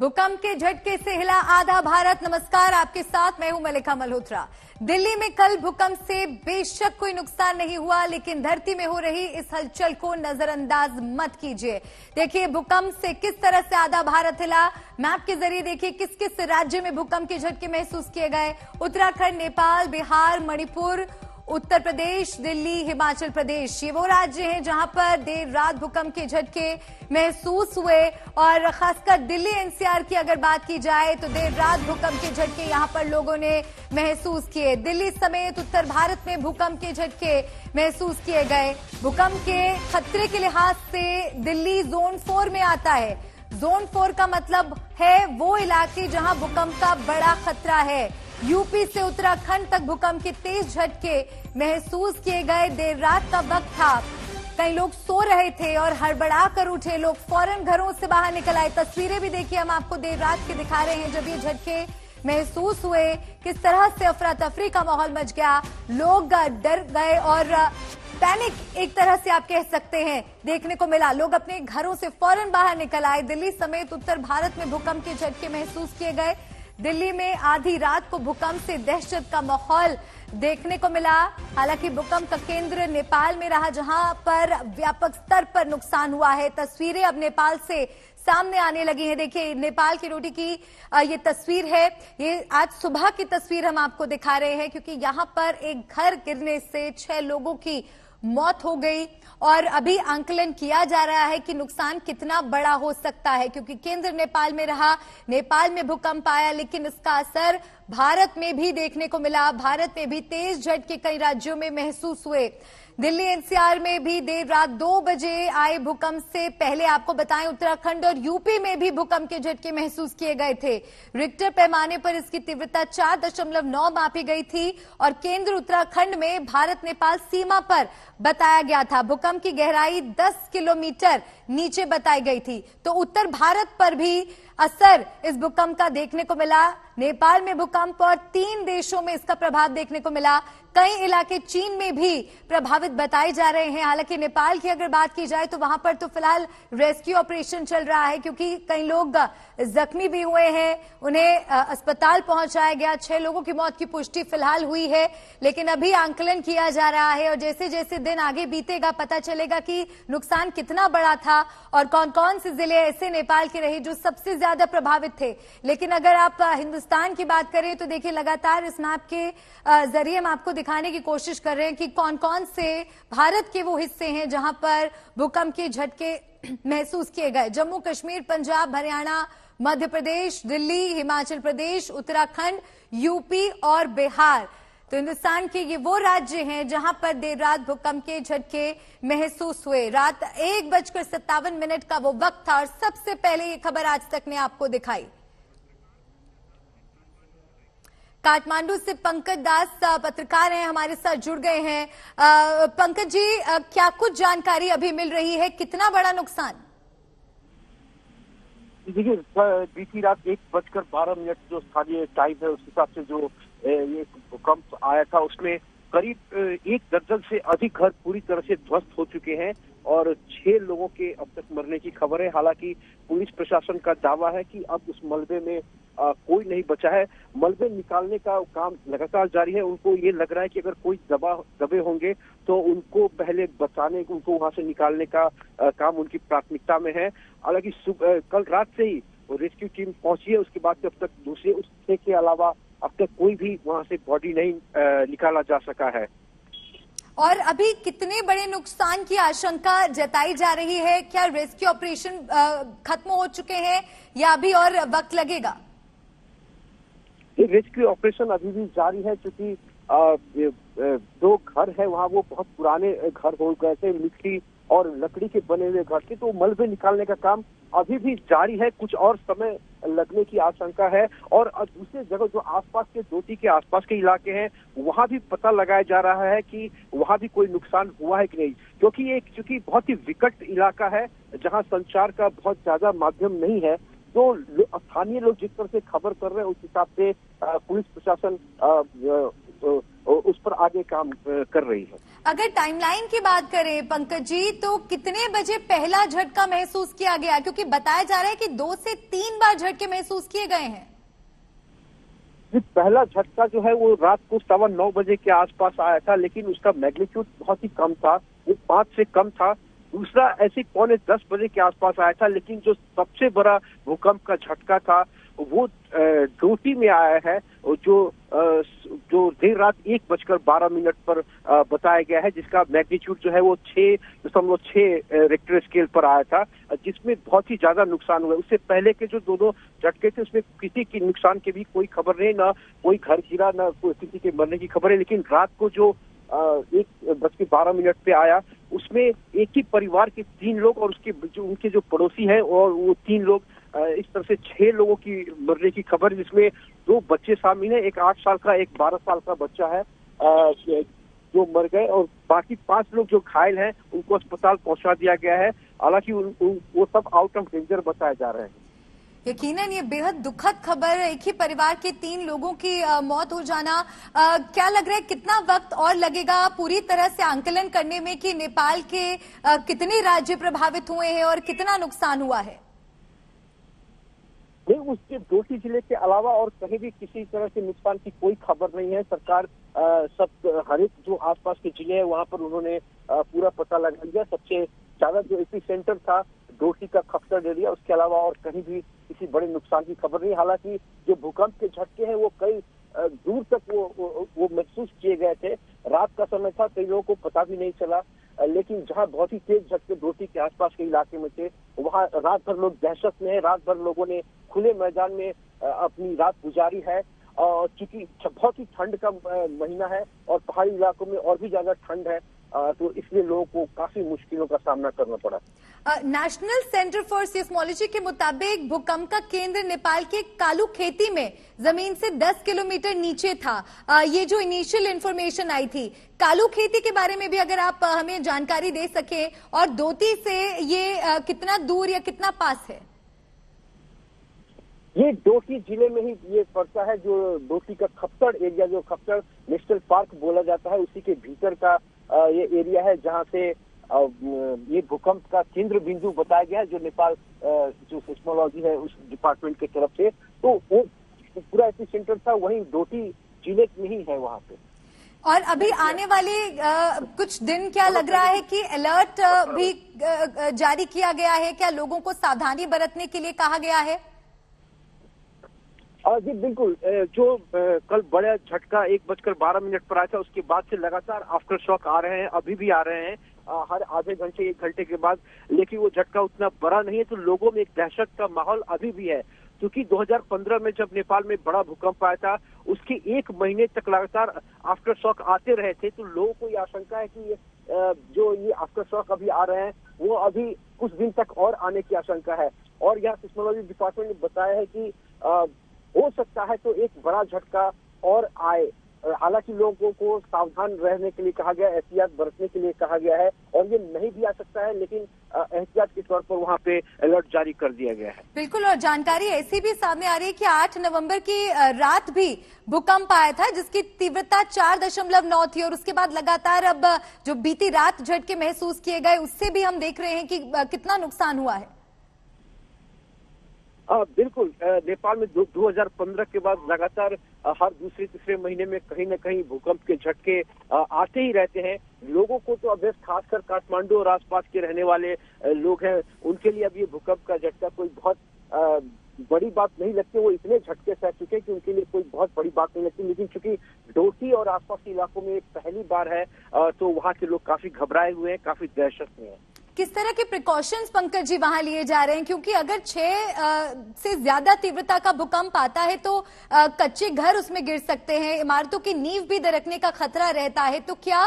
भूकंप के झटके से हिला आधा भारत। नमस्कार, आपके साथ मैं हूं मलिका मल्होत्रा। दिल्ली में कल भूकंप से बेशक कोई नुकसान नहीं हुआ, लेकिन धरती में हो रही इस हलचल को नजरअंदाज मत कीजिए। देखिए भूकंप से किस तरह से आधा भारत हिला। मैप के जरिए देखिए किस किस राज्य में भूकंप के झटके महसूस किए गए। उत्तराखंड, नेपाल, बिहार, मणिपुर, उत्तर प्रदेश, दिल्ली, हिमाचल प्रदेश, ये वो राज्य हैं जहां पर देर रात भूकंप के झटके महसूस हुए। और खासकर दिल्ली एनसीआर की अगर बात की जाए तो देर रात भूकंप के झटके यहां पर लोगों ने महसूस किए। दिल्ली समेत उत्तर भारत में भूकंप के झटके महसूस किए गए। भूकंप के खतरे के लिहाज से दिल्ली जोन 4 में आता है। जोन 4 का मतलब है वो इलाके जहां भूकंप का बड़ा खतरा है। यूपी से उत्तराखंड तक भूकंप के तेज झटके महसूस किए गए। देर रात का वक्त था, कई लोग सो रहे थे और हड़बड़ा कर उठे। लोग फौरन घरों से बाहर निकल आए। तस्वीरें भी देखिए हम आपको देर रात की दिखा रहे हैं जब ये झटके महसूस हुए। किस तरह से अफरा तफरी का माहौल मच गया, लोग डर गए और पैनिक एक तरह से आप कह सकते हैं देखने को मिला। लोग अपने घरों से फौरन बाहर निकल आए। दिल्ली समेत उत्तर भारत में भूकंप के झटके महसूस किए गए। दिल्ली में आधी रात को भूकंप से दहशत का माहौल देखने को मिला। हालांकि भूकंप का केंद्र नेपाल में रहा, जहां पर व्यापक स्तर पर नुकसान हुआ है। तस्वीरें अब नेपाल से सामने आने लगी हैं। देखिए नेपाल की रोटी की ये तस्वीर है। ये आज सुबह की तस्वीर हम आपको दिखा रहे हैं, क्योंकि यहां पर एक घर गिरने से 6 लोगों की मौत हो गई और अभी आंकलन किया जा रहा है कि नुकसान कितना बड़ा हो सकता है, क्योंकि केंद्र नेपाल में रहा। नेपाल में भूकंप आया, लेकिन इसका असर भारत में भी देखने को मिला। भारत में भी तेज झटके कई राज्यों में महसूस हुए। दिल्ली एनसीआर में भी देर रात 2 बजे आए भूकंप से पहले आपको बताएं उत्तराखंड और यूपी में भी भूकंप के झटके महसूस किए गए थे। रिक्टर पैमाने पर इसकी तीव्रता 4.9 मापी गई थी और केंद्र उत्तराखंड में भारत नेपाल सीमा पर बताया गया था। भूकंप की गहराई 10 किलोमीटर नीचे बताई गई थी। तो उत्तर भारत पर भी असर इस भूकंप का देखने को मिला। नेपाल में भूकंप और 3 देशों में इसका प्रभाव देखने को मिला। कई इलाके चीन में भी प्रभावित बताए जा रहे हैं। हालांकि नेपाल की अगर बात की जाए तो वहां पर तो फिलहाल रेस्क्यू ऑपरेशन चल रहा है, क्योंकि कई लोग जख्मी भी हुए हैं। उन्हें अस्पताल पहुंचाया गया। 6 लोगों की मौत की पुष्टि फिलहाल हुई है, लेकिन अभी आंकलन किया जा रहा है और जैसे जैसे दिन आगे बीतेगा पता चलेगा कि नुकसान कितना बड़ा था और कौन कौन से जिले ऐसे नेपाल के रहे जो सबसे ज्यादा प्रभावित थे। लेकिन अगर आप हिंदुस्तान की बात करें तो देखिए लगातार इस मैप के जरिए हम आपको दिखाने की कोशिश कर रहे हैं कि कौन कौन से भारत के वो हिस्से हैं जहां पर भूकंप के झटके महसूस किए गए। जम्मू कश्मीर, पंजाब, हरियाणा, मध्य प्रदेश, दिल्ली, हिमाचल प्रदेश, उत्तराखंड, यूपी और बिहार। तो हिंदुस्तान के ये वो राज्य हैं जहां पर देर रात भूकंप के झटके महसूस हुए। रात 1:57 का वो वक्त था और सबसे पहले ये खबर आज तक ने आपको दिखाई। काठमांडू से पंकज दास पत्रकार हैं, हमारे साथ जुड़ गए हैं। पंकज जी, क्या कुछ जानकारी अभी मिल रही है, कितना बड़ा नुकसान? देखिए बीती रात 1:12 जो स्थानीय टाइम है उस हिसाब से जो ये भूकंप आया था उसमें करीब 1 दर्जन से अधिक घर पूरी तरह से ध्वस्त हो चुके हैं और 6 लोगों के अब तक मरने की खबर है। हालांकि पुलिस प्रशासन का दावा है कि अब उस मलबे में कोई नहीं बचा है। मलबे निकालने का काम लगातार जारी है। उनको ये लग रहा है कि अगर कोई दबे होंगे तो उनको पहले बचाने, उनको वहां से निकालने का काम उनकी प्राथमिकता में है। हालांकि कल रात से ही रेस्क्यू टीम पहुंची है। उसके बाद से अब तक दूसरे उस 6 के अलावा अब तक कोई भी वहां से बॉडी नहीं निकाला जा सका है। और अभी कितने बड़े नुकसान की आशंका जताई जा रही है? क्या रेस्क्यू ऑपरेशन खत्म हो चुके हैं या अभी और वक्त लगेगा? रेस्क्यू ऑपरेशन अभी भी जारी है, क्योंकि 2 घर है वहाँ वो बहुत पुराने घर हो गए थे, मिट्टी और लकड़ी के बने हुए घर थे, तो मलबे निकालने का काम अभी भी जारी है। कुछ और समय लगने की आशंका है और दूसरे जगह जो आसपास के डोटी के आसपास के इलाके हैं वहां भी पता लगाया जा रहा है कि वहां भी कोई नुकसान हुआ है कि नहीं, क्योंकि बहुत ही विकट इलाका है जहां संचार का बहुत ज्यादा माध्यम नहीं है। तो स्थानीय लोग जिस तरह से खबर कर रहे हैं उस हिसाब से पुलिस प्रशासन उस पर आगे काम कर रही है। अगर टाइमलाइन की बात करें पंकज जी, तो कितने बजे पहला झटका महसूस किया गया? क्योंकि बताया जा रहा है कि 2 से 3 बार झटके महसूस किए गए हैं। पहला झटका जो है वो रात को 9:15 बजे के आसपास आया था, लेकिन उसका मैग्नीट्यूड बहुत ही कम था, वो 5 से कम था। दूसरा ऐसे 9:45 बजे के आसपास आया था, लेकिन जो सबसे बड़ा भूकंप का झटका था वो डोटी में आया है, जो देर रात 1:12 पर बताया गया है, जिसका मैग्नीट्यूड जो है वो 6.6 रिक्टर स्केल पर आया था, जिसमें बहुत ही ज्यादा नुकसान हुआ। उससे पहले के जो दोनों झटके थे उसमें किसी की नुकसान की भी कोई खबर नहीं, ना कोई घर गिरा, ना कोई किसी के मरने की खबर है। लेकिन रात को जो 1:12 पे आया, उसमें एक ही परिवार के 3 लोग और उनके जो पड़ोसी हैं, और वो 3 लोग, इस तरह से 6 लोगों की मरने की खबर, जिसमें 2 बच्चे शामिल हैं, एक 8 साल का, एक 12 साल का बच्चा है जो मर गए, और बाकी 5 लोग जो घायल हैं उनको अस्पताल पहुंचा दिया गया है। हालांकि वो सब आउट ऑफ डेंजर बताए जा रहे हैं। यकीनन ये बेहद दुखद खबर, एक ही परिवार के 3 लोगों की मौत हो जाना। क्या लग रहा है कितना वक्त और लगेगा पूरी तरह से आंकलन करने में कि नेपाल के कितने राज्य प्रभावित हुए हैं और कितना नुकसान हुआ है? नहीं, उसके डोटी जिले के अलावा और कहीं भी किसी तरह के नुकसान की कोई खबर नहीं है। सरकार हर एक जो आसपास के जिले हैं वहां पर उन्होंने पूरा पता लगा लिया। सबसे ज्यादा जो एपी सेंटर था डोटी का खप्तर एरिया, उसके अलावा और कहीं भी किसी बड़े नुकसान की खबर नहीं। हालांकि जो भूकंप के झटके हैं वो कई दूर तक वो महसूस किए गए थे। रात का समय था, कई लोगों को पता भी नहीं चला, लेकिन जहां बहुत ही तेज झटके डोटी के आसपास के इलाके में थे, वहां रात भर लोग दहशत में है। रात भर लोगों ने खुले मैदान में अपनी रात गुजारी है, और चूंकि बहुत ही ठंड का महीना है और पहाड़ी इलाकों में और भी ज्यादा ठंड है, तो इसलिए लोगों को काफी मुश्किलों का सामना करना पड़ा। नेशनल सेंटर फॉर सिस्मोलॉजी के मुताबिक भूकंप का केंद्र नेपाल के कालू खेती में जमीन से 10 किलोमीटर नीचे था। ये जो इनिशियल इंफॉर्मेशन आई थी, कालू खेती के बारे में भी अगर आप हमें जानकारी दे सके, और दोती से ये कितना दूर या कितना पास है? ये डोटी जिले में ही ये पड़ता है, जो डोटी का खप्तर एरिया, जो खप्तर नेशनल पार्क बोला जाता है, उसी के भीतर का ये एरिया है, जहां से ये भूकंप का केंद्र बिंदु बताया गया है, जो नेपाल जो सिस्मोलॉजी है उस डिपार्टमेंट की तरफ से। तो वो पूरा एपी सेंटर था वहीं डोटी जिले में ही है वहां पे। और अभी आने वाले कुछ दिन क्या लग रहा है कि अलर्ट भी जारी किया गया है? क्या लोगों को सावधानी बरतने के लिए कहा गया है? जी बिल्कुल, जो कल बड़ा झटका 1:12 पर आया था, उसके बाद से लगातार आफ्टर शॉक आ रहे हैं, अभी भी आ रहे हैं, हर आधे घंटे 1 घंटे के बाद। लेकिन वो झटका उतना बड़ा नहीं है, तो लोगों में एक दहशत का माहौल अभी भी है। क्योंकि 2015 में जब नेपाल में बड़ा भूकंप आया था, उसके 1 महीने तक लगातार आफ्टर शॉक आते रहे थे, तो लोगों को ये आशंका है कि जो ये आफ्टर शॉक अभी आ रहे हैं वो अभी कुछ दिन तक और आने की आशंका है। और यहाँ सिस्मोलॉजी डिपार्टमेंट ने बताया है कि हो सकता है तो एक बड़ा झटका और आए। हालांकि लोगों को सावधान रहने के लिए कहा गया है, एहतियात बरतने के लिए कहा गया है, और ये नहीं भी आ सकता है, लेकिन एहतियात के तौर पर वहां पे अलर्ट जारी कर दिया गया है। बिल्कुल, और जानकारी ऐसी भी सामने आ रही है कि 8 नवंबर की रात भी भूकंप आया था, जिसकी तीव्रता 4.9 थी, और उसके बाद लगातार अब जो बीती रात झटके महसूस किए गए, उससे भी हम देख रहे हैं कि कितना नुकसान हुआ है। बिल्कुल, नेपाल में 2015 के बाद लगातार हर दूसरे तीसरे महीने में कहीं न कहीं भूकंप के झटके आते ही रहते हैं। लोगों को तो अब खासकर काठमांडू और आसपास के रहने वाले लोग हैं, उनके लिए अब ये भूकंप का झटका कोई बहुत बड़ी बात नहीं लगती। वो इतने झटके सह चुके कि उनके लिए कोई बहुत बड़ी बात नहीं लगती। लेकिन चूंकि डोटी और आसपास के इलाकों में पहली बार है, तो वहाँ के लोग काफी घबराए हुए हैं, काफी दहशत में हैं। किस तरह के प्रिकॉशंस पंकज जी वहां लिए जा रहे हैं? क्योंकि अगर 6 से ज्यादा तीव्रता का भूकंप आता है तो कच्चे घर उसमें गिर सकते हैं, इमारतों की नींव भी दरकने का खतरा रहता है। तो क्या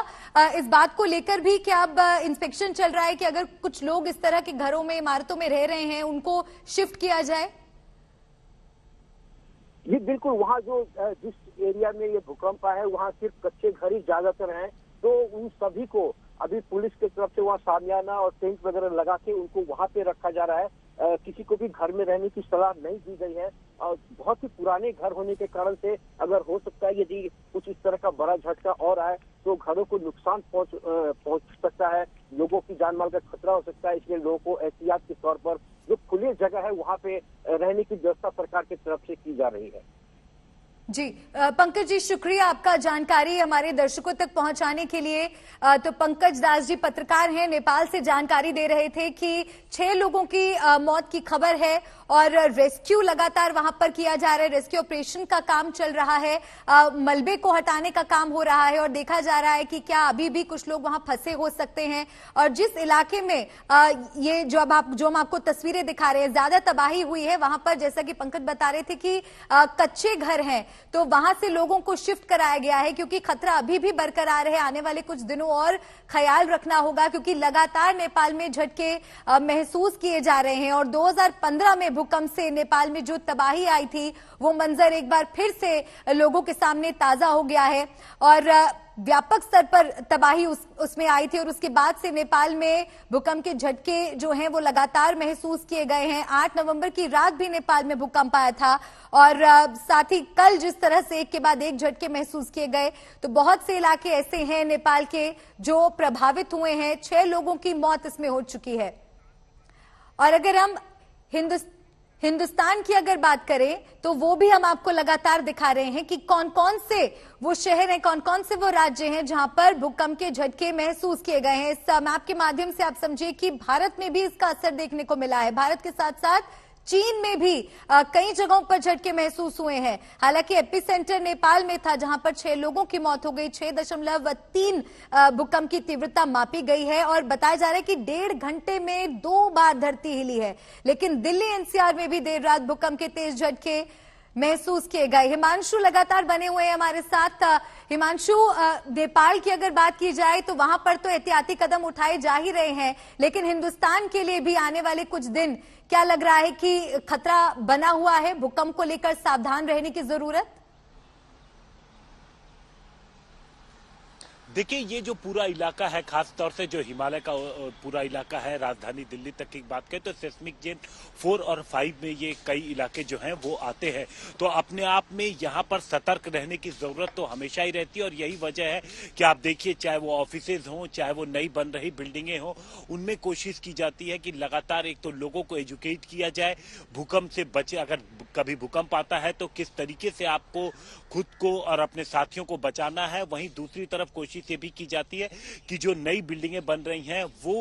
इस बात को लेकर भी क्या अब इंस्पेक्शन चल रहा है कि अगर कुछ लोग इस तरह के घरों में, इमारतों में रह रहे हैं, उनको शिफ्ट किया जाए? ये बिल्कुल, वहाँ जो जिस एरिया में ये भूकंप आया है वहाँ सिर्फ कच्चे घर ही ज्यादातर हैं, तो उन सभी को अभी पुलिस की तरफ से वहाँ सामियाना और टेंट वगैरह लगा के उनको वहाँ पे रखा जा रहा है। किसी को भी घर में रहने की सलाह नहीं दी गई है। और बहुत ही पुराने घर होने के कारण से अगर हो सकता है यदि कुछ इस तरह का बड़ा झटका और आए तो घरों को नुकसान पहुंच सकता है, लोगों की जान माल का खतरा हो सकता है। इसलिए लोगों को एहतियात के तौर पर जो खुली जगह है वहां पे रहने की व्यवस्था सरकार की तरफ से की जा रही है। जी पंकज जी, शुक्रिया आपका जानकारी हमारे दर्शकों तक पहुंचाने के लिए। तो पंकज दास जी पत्रकार हैं, नेपाल से जानकारी दे रहे थे कि 6 लोगों की मौत की खबर है और रेस्क्यू लगातार वहां पर किया जा रहा है। रेस्क्यू ऑपरेशन का काम चल रहा है, मलबे को हटाने का काम हो रहा है और देखा जा रहा है कि क्या अभी भी कुछ लोग वहां फंसे हो सकते हैं। और जिस इलाके में ये जो हम आपको तस्वीरें दिखा रहे हैं, ज्यादा तबाही हुई है वहां पर, जैसा कि पंकज बता रहे थे कि कच्चे घर हैं, तो वहां से लोगों को शिफ्ट कराया गया है क्योंकि खतरा अभी भी बरकरार है। आने वाले कुछ दिनों और ख्याल रखना होगा क्योंकि लगातार नेपाल में झटके महसूस किए जा रहे हैं। और 2015 में भूकंप से नेपाल में जो तबाही आई थी वो मंजर एक बार फिर से लोगों के सामने ताजा हो गया है और व्यापक स्तर पर तबाही उसमें आई थी। और उसके बाद से नेपाल में भूकंप के झटके जो हैं वो लगातार महसूस किए गए हैं। 8 नवंबर की रात भी नेपाल में भूकंप आया था और साथ ही कल जिस तरह से एक के बाद एक झटके महसूस किए गए, तो बहुत से इलाके ऐसे हैं नेपाल के जो प्रभावित हुए हैं। 6 लोगों की मौत इसमें हो चुकी है। और अगर हम हिंदुस्तान की अगर बात करें तो वो भी हम आपको लगातार दिखा रहे हैं कि कौन कौन से वो शहर हैं, कौन कौन से वो राज्य हैं जहां पर भूकंप के झटके महसूस किए गए हैं। इस मैप के माध्यम से आप समझिए कि भारत में भी इसका असर देखने को मिला है। भारत के साथ साथ चीन में भी कई जगहों पर झटके महसूस हुए हैं। हालांकि एपिसेंटर नेपाल में था जहां पर 6 लोगों की मौत हो गई। 6.3 भूकंप की तीव्रता मापी गई है और बताया जा रहा है कि 1.5 घंटे में 2 बार धरती हिली है। लेकिन दिल्ली एनसीआर में भी देर रात भूकंप के तेज झटके महसूस किए गए। हिमांशु लगातार बने हुए हैं हमारे साथ। हिमांशु, नेपाल की अगर बात की जाए तो वहां पर तो एहतियाती कदम उठाए जा ही रहे हैं, लेकिन हिंदुस्तान के लिए भी आने वाले कुछ दिन क्या लग रहा है कि खतरा बना हुआ है, भूकंप को लेकर सावधान रहने की जरूरत? देखिए, ये जो पूरा इलाका है, खास तौर से जो हिमालय का पूरा इलाका है, राजधानी दिल्ली तक की बात करें तो सेस्मिक जोन 4 और 5 में ये कई इलाके जो हैं वो आते हैं। तो अपने आप में यहाँ पर सतर्क रहने की जरूरत तो हमेशा ही रहती है और यही वजह है कि आप देखिए, चाहे वो ऑफिसेज हों, चाहे वो नई बन रही बिल्डिंगें हों, उनमें कोशिश की जाती है कि लगातार एक तो लोगों को एजुकेट किया जाए, भूकंप से बचे। अगर कभी भूकंप आता है तो किस तरीके से आपको खुद को और अपने साथियों को बचाना है। वहीं दूसरी तरफ कोशिश ये भी की जाती है कि जो नई बिल्डिंगें बन रही हैं वो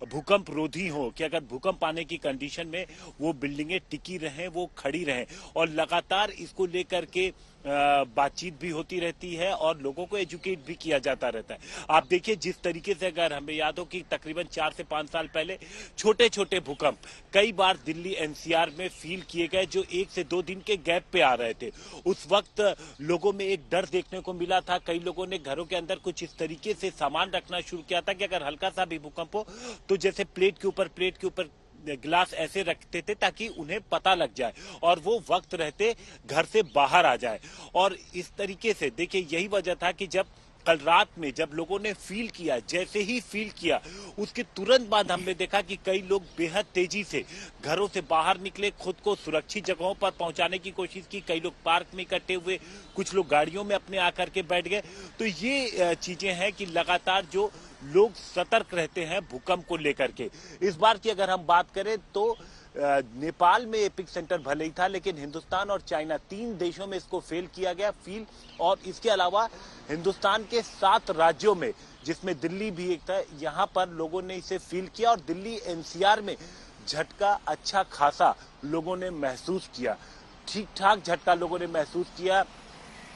भूकंप रोधी हो, कि अगर भूकंप आने की कंडीशन में वो बिल्डिंगें टिकी रहें, वो खड़ी रहें। और लगातार इसको लेकर के बातचीत भी होती रहती है और लोगों को एजुकेट भी किया जाता रहता है। आप देखिए, जिस तरीके से अगर हमें याद हो कि तकरीबन 4 से 5 साल पहले छोटे छोटे भूकंप कई बार दिल्ली एनसीआर में फील किए गए, जो 1 से 2 दिन के गैप पे आ रहे थे। उस वक्त लोगों में एक डर देखने को मिला था। कई लोगों ने घरों के अंदर कुछ इस तरीके से सामान रखना शुरू किया था कि अगर हल्का सा भी भूकंप हो तो जैसे प्लेट के ऊपर गिलास ऐसे रखते थे ताकि उन्हें पता लग जाए और वो वक्त रहते घर से बाहर आ जाए। और इस तरीके से देखिए, यही वजह था कि जब कल रात में जब लोगों ने फील किया, जैसे ही फील किया उसके तुरंत बाद हमने देखा कि कई लोग बेहद तेजी से घरों से बाहर निकले, खुद को सुरक्षित जगहों पर पहुंचाने की कोशिश की। कई लोग पार्क में इकट्ठे हुए, कुछ लोग गाड़ियों में अपने आकर के बैठ गए। तो ये चीजें हैं कि लगातार जो लोग सतर्क रहते हैं भूकंप को लेकर के। इस बार की अगर हम बात करें तो नेपाल में एपिक सेंटर भले ही था, लेकिन हिंदुस्तान और चाइना 3 देशों में इसको फेल किया गया फील। और इसके अलावा हिंदुस्तान के 7 राज्यों में, जिसमें दिल्ली भी एक था, यहाँ पर लोगों ने इसे फील किया और दिल्ली एनसीआर में झटका अच्छा खासा लोगों ने महसूस किया, ठीक ठाक झटका लोगों ने महसूस किया।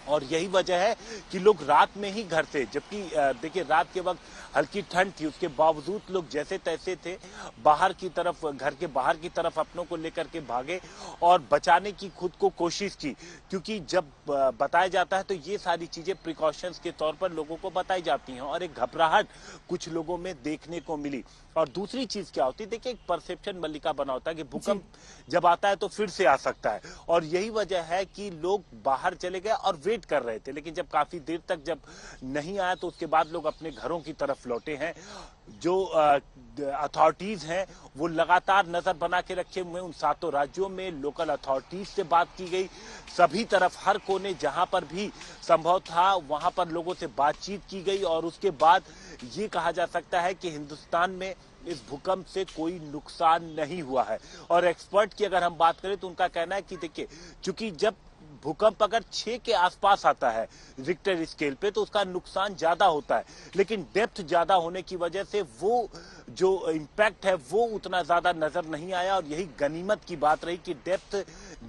और यही वजह है कि लोग रात में ही घर से, जबकि देखिए रात के वक्त हल्की ठंड थी, उसके बावजूद लोग जैसे तैसे थे बाहर की तरफ, घर के बाहर की तरफ अपनों को लेकर के भागे और बचाने की खुद को कोशिश की। क्योंकि जब बताया जाता है तो ये सारी चीजें प्रिकॉशंस के तौर पर लोगों को बताई जाती हैं और एक घबराहट कुछ लोगों में देखने को मिली। और दूसरी चीज क्या होती है, देखिए एक परसेप्शन मल्लिका बना होता है कि भूकंप जब आता है तो फिर से आ सकता है। और यही वजह है कि लोग बाहर चले गए और वेट कर रहे थे, लेकिन जब काफी देर तक जब नहीं आया तो उसके बाद लोग अपने घरों की तरफ लौटे हैं। जो अथॉरिटीज हैं वो लगातार नजर बना के रखे हुए। उन 7 राज्यों में लोकल अथॉरिटीज से बात की गई, सभी तरफ हर कोने जहां पर भी संभव था वहां पर लोगों से बातचीत की गई और उसके बाद ये कहा जा सकता है कि हिंदुस्तान में इस भूकंप से कोई नुकसान नहीं हुआ है। और एक्सपर्ट की अगर हम बात करें तो उनका कहना है कि देखिए, चूंकि जब भूकंप अगर 6 के आसपास आता है रिक्टर स्केल पे तो उसका नुकसान ज्यादा होता है, लेकिन डेप्थ ज्यादा होने की वजह से वो जो इम्पैक्ट है वो उतना ज्यादा नजर नहीं आया। और यही गनीमत की बात रही कि डेप्थ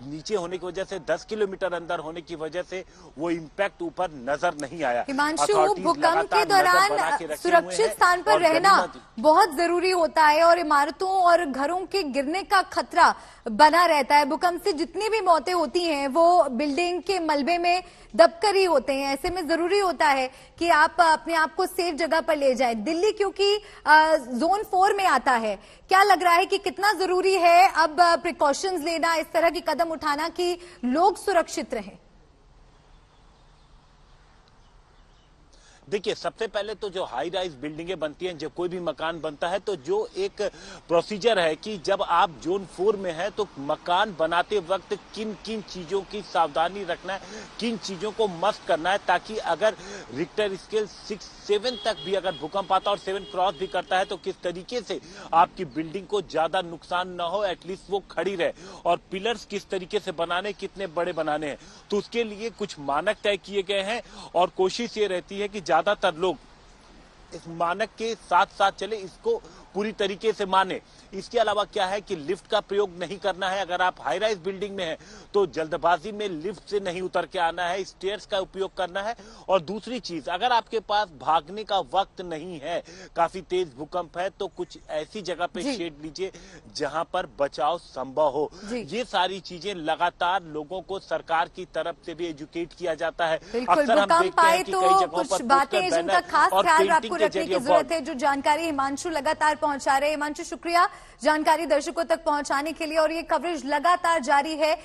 नीचे होने की वजह से 10 किलोमीटर अंदर होने की वजह से वो इम्पैक्ट ऊपर नजर नहीं आया। हिमांशु, भूकंप के दौरान सुरक्षित स्थान पर रहना बहुत जरूरी होता है और इमारतों और घरों के गिरने का खतरा बना रहता है। भूकंप से जितनी भी मौतें होती हैं वो बिल्डिंग के मलबे में दबकर ही होते हैं। ऐसे में जरूरी होता है कि आप अपने आप को सेफ जगह पर ले जाएं। दिल्ली क्योंकि जोन 4 में आता है, क्या लग रहा है कि कितना जरूरी है अब प्रिकॉशंस लेना, इस तरह की कदम उठाना कि लोग सुरक्षित रहें? देखिए, सबसे पहले तो जो हाई राइज बिल्डिंगें बनती हैं, जब कोई भी मकान बनता है तो जो एक प्रोसीजर है कि जब आप जोन 4 में है तो मकान बनाते वक्त किन किन चीजों की सावधानी रखना है, किन चीजों को मस्ट करना है, ताकि अगर रिक्टर स्केल 6-7 तक भी अगर भूकंप आता है और 7 क्रॉस भी करता है तो किस तरीके से आपकी बिल्डिंग को ज्यादा नुकसान ना हो, एटलीस्ट वो खड़ी रहे। और पिलर्स किस तरीके से बनाने, कितने बड़े बनाने हैं, तो उसके लिए कुछ मानक तय किए गए हैं और कोशिश ये रहती है कि ज्यादातर लोग इस मानक के साथ साथ चले, इसको पूरी तरीके से माने। इसके अलावा क्या है कि लिफ्ट का प्रयोग नहीं करना है। अगर आप हाई राइज बिल्डिंग में हैं तो जल्दबाजी में लिफ्ट से नहीं उतर के आना है, स्टेयर्स का उपयोग करना है। और दूसरी चीज, अगर आपके पास भागने का वक्त नहीं है, काफी तेज भूकंप है, तो कुछ ऐसी जगह पे शेड लीजिए जहां पर बचाव संभव हो। ये सारी चीजें लगातार लोगों को सरकार की तरफ से भी एजुकेट किया जाता है। अक्सर हम देखते हैं कि कई जगहों पर बातें जिनका खास ख्याल आपको रखने की जरूरत है। जो जानकारी हिमांशु लगातार पहुंचा रहे हैं। हिमांशु, शुक्रिया जानकारी दर्शकों तक पहुंचाने के लिए। और ये कवरेज लगातार जारी है।